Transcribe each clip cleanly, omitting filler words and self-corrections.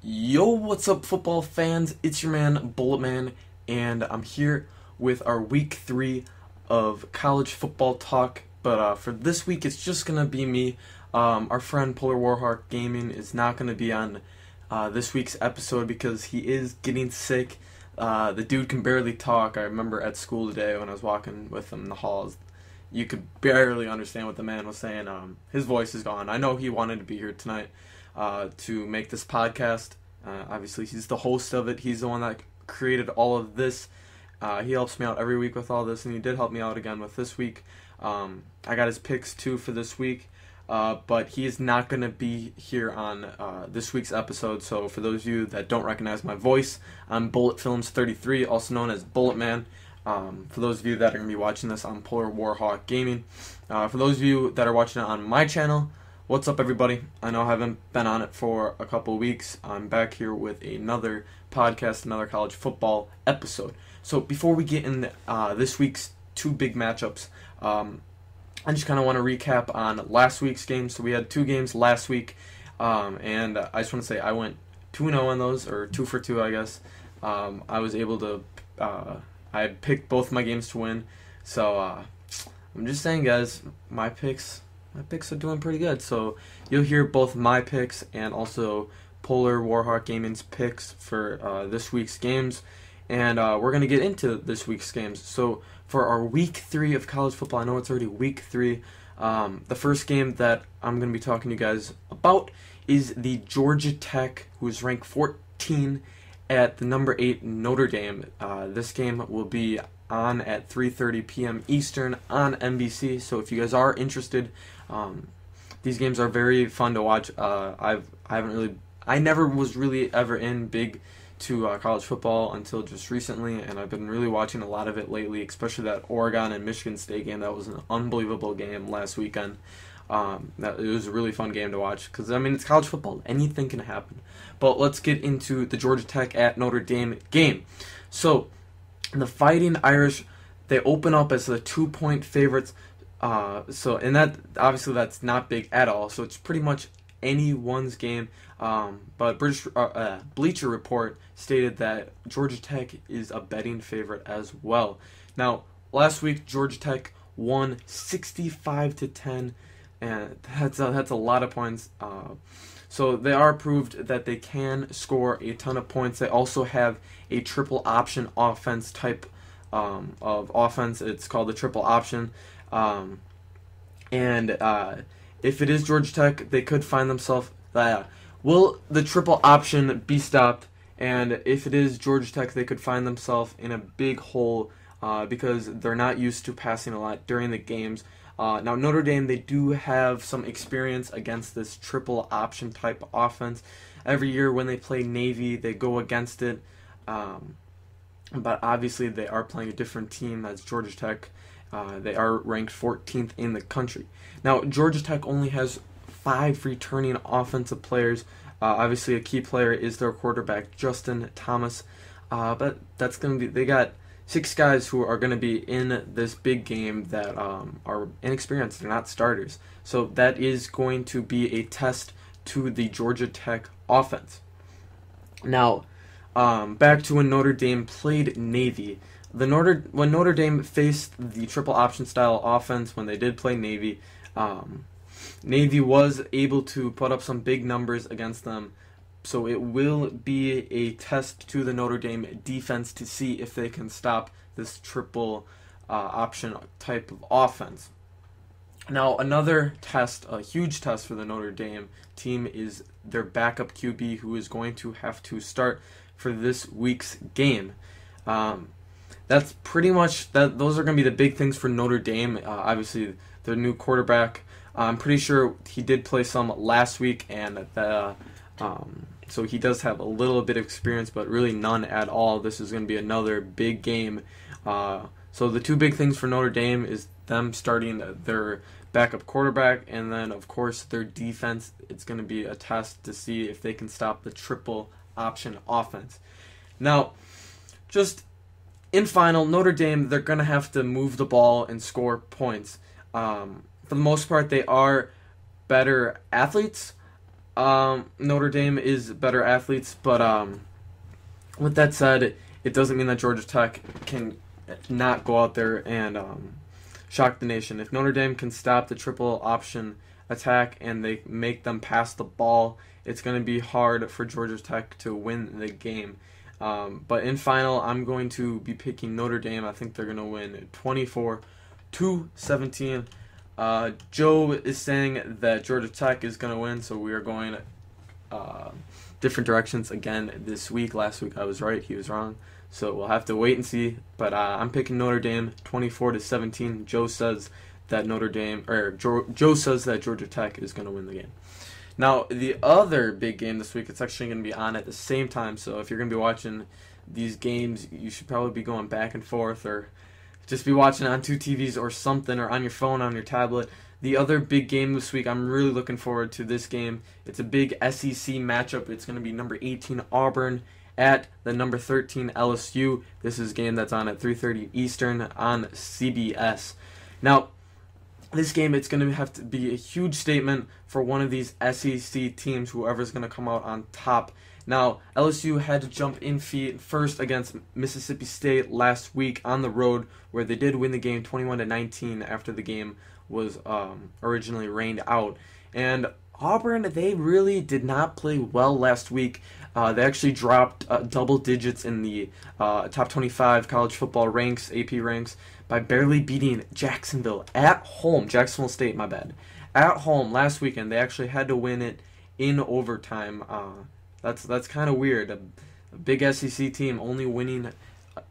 Yo, what's up, football fans? It's your man, Bullet Man, and I'm here with our week 3 of college football talk. But for this week, it's just gonna be me. Our friend Polar Warhawk Gaming is not gonna be on this week's episode because he is getting sick. The dude can barely talk. I remember at school today when I was walking with him in the halls, you could barely understand what the man was saying. His voice is gone. I know he wanted to be here tonight to make this podcast. Obviously, he's the host of it. He's the one that created all of this. He helps me out every week with all this, and he did help me out again with this week. I got his picks too for this week, but he is not going to be here on this week's episode. So for those of you that don't recognize my voice, I'm Bullet Films 33, also known as Bullet Man. For those of you that are going to be watching this on Polar Warhawk Gaming. For those of you that are watching it on my channel, what's up, everybody? I know I haven't been on it for a couple weeks. I'm back here with another podcast, another college football episode. So before we get in this week's two big matchups, I just kind of want to recap on last week's games. So we had two games last week, and I just want to say I went 2-0 on those, or 2 for 2, I guess. I was able to, I picked both my games to win. So I'm just saying, guys, my picks are doing pretty good. So you'll hear both my picks and also Polar Warhawk Gaming's picks for this week's games. And we're going to get into this week's games. So for our week 3 of college football, I know it's already week 3. The first game that I'm going to be talking to you guys about is the Georgia Tech, who is ranked 14 at the number 8 Notre Dame. This game will be on at 3:30 p.m. Eastern on NBC. So if you guys are interested, these games are very fun to watch. I never was really ever in big to college football until just recently, and I've been really watching a lot of it lately, especially that Oregon and Michigan State game. That was an unbelievable game last weekend. It was a really fun game to watch because, I mean, it's college football. Anything can happen. But let's get into the Georgia Tech at Notre Dame game. So the Fighting Irish, they open up as the 2-point favorites. And that, obviously, that's not big at all. So it's pretty much anyone's game. But Bleacher Report stated that Georgia Tech is a betting favorite as well. Now, last week Georgia Tech won 65-10, and that's a lot of points. So they are proved that they can score a ton of points. They also have a triple option offense type of offense. It's called the triple option. If it is Georgia Tech, they could find themselves will the triple option be stopped? And if it is Georgia Tech, they could find themselves in a big hole because they're not used to passing a lot during the games. Now, Notre Dame, they do have some experience against this triple option type offense. Every year when they play Navy, they go against it. But obviously, they are playing a different team. That's Georgia Tech. They are ranked 14th in the country. Now, Georgia Tech only has 5 returning offensive players. Obviously, a key player is their quarterback, Justin Thomas. But that's going to be, they got 6 guys who are going to be in this big game that are inexperienced. They're not starters. So that is going to be a test to the Georgia Tech offense. Now, back to when Notre Dame played Navy. When Notre Dame faced the triple option style offense, when they did play Navy, Navy was able to put up some big numbers against them. So it will be a test to the Notre Dame defense to see if they can stop this triple option type of offense. Now, another test, a huge test for the Notre Dame team, is their backup QB, who is going to have to start for this week's game. That's pretty much that. Those are going to be the big things for Notre Dame. Obviously, their new quarterback. I'm pretty sure he did play some last week, and so he does have a little bit of experience, but really none at all. This is going to be another big game. So the two big things for Notre Dame is them starting their backup quarterback, and then, of course, their defense. It's going to be a test to see if they can stop the triple option offense. Now, just in final, Notre Dame, they're going to have to move the ball and score points. For the most part, they are better athletes, Notre Dame is better athletes, but with that said, it doesn't mean that Georgia Tech can not go out there and shock the nation. If Notre Dame can stop the triple option attack and they make them pass the ball, it's going to be hard for Georgia Tech to win the game. But in final, I'm going to be picking Notre Dame. I think they're going to win 24-17. Joe is saying that Georgia Tech is going to win, so we are going different directions again this week. Last week I was right, he was wrong. So we'll have to wait and see. But I'm picking Notre Dame 24-17. Joe says that Joe says that Georgia Tech is going to win the game. Now, the other big game this week, it's actually going to be on at the same time. So if you're going to be watching these games, you should probably be going back and forth or just be watching on two TVs or something, or on your phone, on your tablet. The other big game this week, I'm really looking forward to this game. It's a big SEC matchup. It's going to be number 18 Auburn at the number 13 LSU. This is a game that's on at 3:30 Eastern on CBS. Now, this game, it's going to have to be a huge statement for one of these SEC teams, whoever's going to come out on top. Now, LSU had to jump in feet first against Mississippi State last week on the road, where they did win the game 21-19 after the game was originally rained out. And Auburn, they really did not play well last week. They actually dropped double digits in the top 25 college football ranks, AP ranks, by barely beating Jacksonville at home. Jacksonville State, my bad. At home last weekend. They actually had to win it in overtime. That's kind of weird. A big SEC team only winning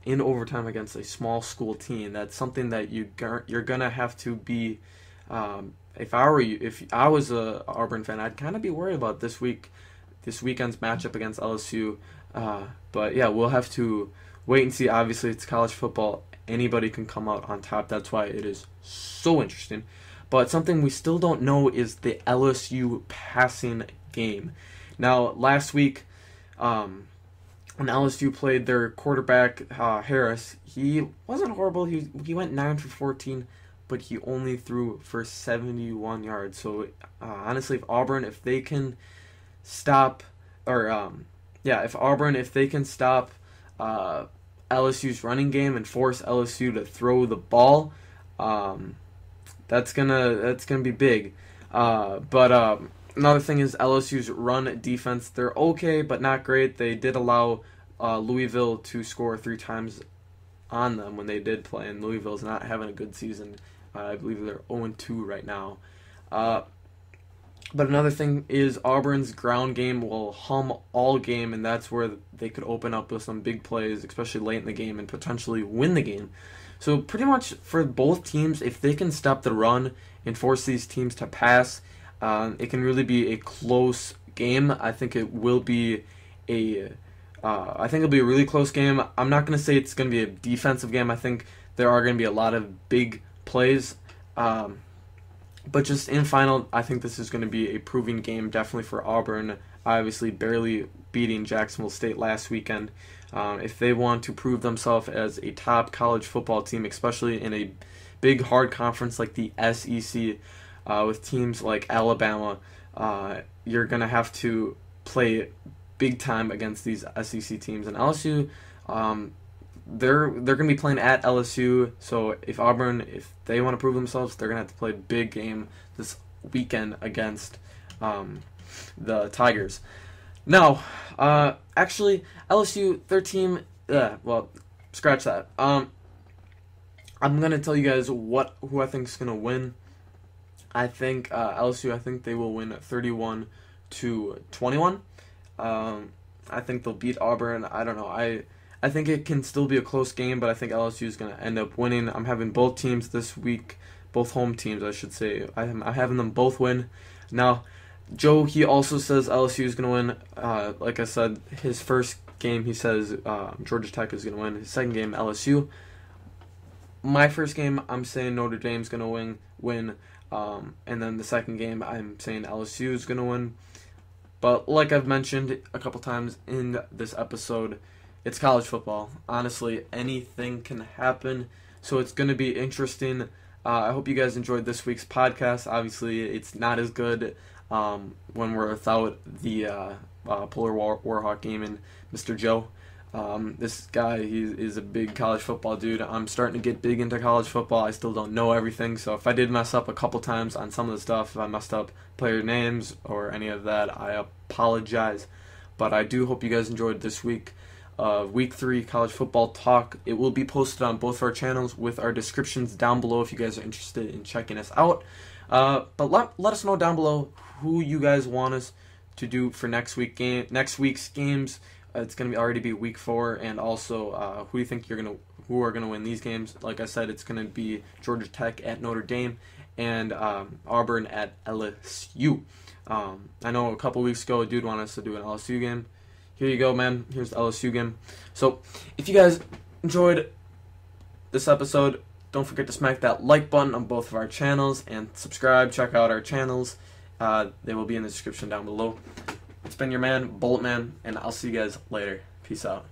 in overtime against a small school team. That's something that you're gonna have to be. If I were you, if I was a Auburn fan, I'd kind of be worried about this weekend's matchup against LSU. But yeah, we'll have to wait and see. Obviously, it's college football. Anybody can come out on top. That's why it is so interesting. But something we still don't know is the LSU passing game. Now, last week, when LSU played their quarterback, Harris, he wasn't horrible. He went 9 for 14, but he only threw for 71 yards. So, honestly, if Auburn, if they can stop, LSU's running game and force LSU to throw the ball, that's gonna be big. But another thing is LSU's run defense. They're okay, but not great. They did allow Louisville to score 3 times on them when they did play, and Louisville's not having a good season. I believe they're 0-2 right now. But another thing is Auburn's ground game will hum all game, and that's where they could open up with some big plays, especially late in the game, and potentially win the game. So pretty much for both teams, if they can stop the run and force these teams to pass, it can really be a close game. I think it will be it'll be a really close game. I'm not going to say it's going to be a defensive game. I think there are going to be a lot of big plays. But just in final, I think this is going to be a proving game, definitely for Auburn. Obviously, barely beating Jacksonville State last weekend. If they want to prove themselves as a top college football team, especially in a big, hard conference like the SEC, with teams like Alabama, you're going to have to play big time against these SEC teams. And LSU, they're going to be playing at LSU, so if Auburn, if they want to prove themselves, they're going to have to play a big game this weekend against the Tigers. Now, actually, LSU, their team, scratch that. I'm going to tell you guys who I think is going to win. I think LSU, I think they will win 31-21. I think they'll beat Auburn. I don't know. I think it can still be a close game, but I think LSU is going to end up winning. I'm having both teams this week, both home teams, I should say. I'm having them both win. Now, Joe, he also says LSU is going to win. Like I said, his first game, he says Georgia Tech is going to win. His second game, LSU. My first game, I'm saying Notre Dame's going to win. And then the second game, I'm saying LSU is going to win. But like I've mentioned a couple times in this episode, it's college football. Honestly, anything can happen. So it's going to be interesting. I hope you guys enjoyed this week's podcast. Obviously, it's not as good when we're without the Polar Warhawk game and Mr. Joe. This guy, he is a big college football dude. I'm starting to get big into college football. I still don't know everything, so if I did mess up a couple times on some of the stuff, if I messed up player names or any of that, I apologize. But I do hope you guys enjoyed this week of Week 3 College Football Talk. It will be posted on both of our channels with our descriptions down below if you guys are interested in checking us out. But let us know down below who you guys want us to do for next week's games. It's going to already be Week 4, and also who do you think who are gonna win these games? Like I said, it's going to be Georgia Tech at Notre Dame and Auburn at LSU. I know a couple weeks ago a dude wanted us to do an LSU game. Here you go, man. Here's the LSU game. So if you guys enjoyed this episode, don't forget to smack that like button on both of our channels and subscribe. Check out our channels. They will be in the description down below. It's been your man, Bullet Man, and I'll see you guys later. Peace out.